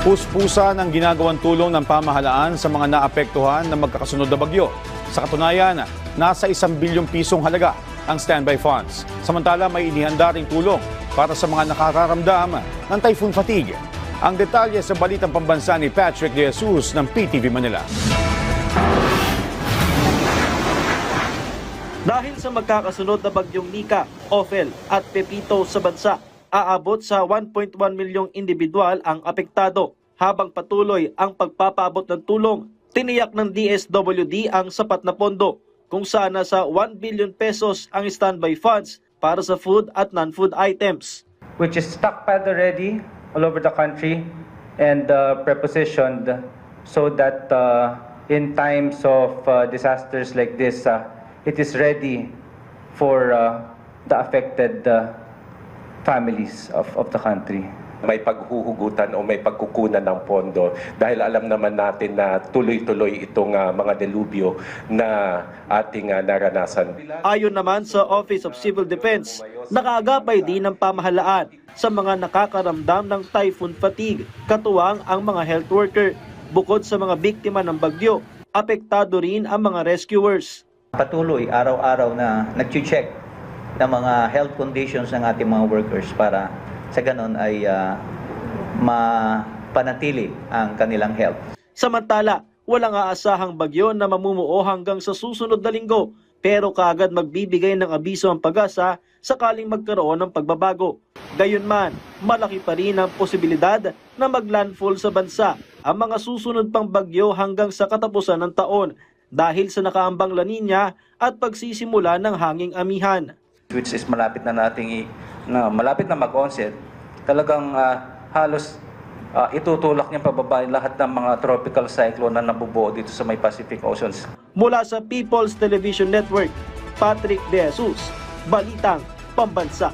Puspusan ang ginagawang tulong ng pamahalaan sa mga naapektuhan ng magkakasunod na bagyo. Sa katunayan, nasa 1 bilyong pisong halaga ang standby funds. Samantala, may inihanda ring tulong para sa mga nakararamdam ng typhoon fatigue. Ang detalye sa balitang pambansa ni Patrick De Jesus ng PTV Manila. Dahil sa magkakasunod na bagyong Nika, Ophel at Pepito sa bansa, aabot sa 1.1 milyong individual ang apektado. Habang patuloy ang pagpapaabot ng tulong, tiniyak ng DSWD ang sapat na pondo kung saan nasa 1 billion pesos ang standby funds para sa food at non-food items. Which is stockpiled already all over the country and prepositioned so that in times of disasters like this, it is ready for the affected families of the country. May paghuhugutan o may pagkukunan ng pondo dahil alam naman natin na tuloy-tuloy itong mga delubyo na ating naranasan. Ayon naman sa Office of Civil Defense, nakaagapay din ng pamahalaan sa mga nakakaramdam ng typhoon fatigue, katuwang ang mga health worker. Bukod sa mga biktima ng bagyo, apektado rin ang mga rescuers. Patuloy araw-araw na nag-check ng mga health conditions ng ating mga workers para sa ganon ay mapanatili ang kanilang health. Samantala, walang aasahang bagyo na mamumuo hanggang sa susunod na linggo, pero kaagad magbibigay ng abiso ang Pag-asa sakaling magkaroon ng pagbabago. Gayunman, malaki pa rin ang posibilidad na maglandfall sa bansa ang mga susunod pang bagyo hanggang sa katapusan ng taon dahil sa nakaambang La Nina at pagsisimula ng hanging amihan. Which is malapit na mag-onset, talagang halos itutulak niya pababa lahat ng mga tropical cyclone na nabubuo dito sa may Pacific Oceans. Mula sa People's Television Network, Patrick De Jesus, Balitang Pambansa.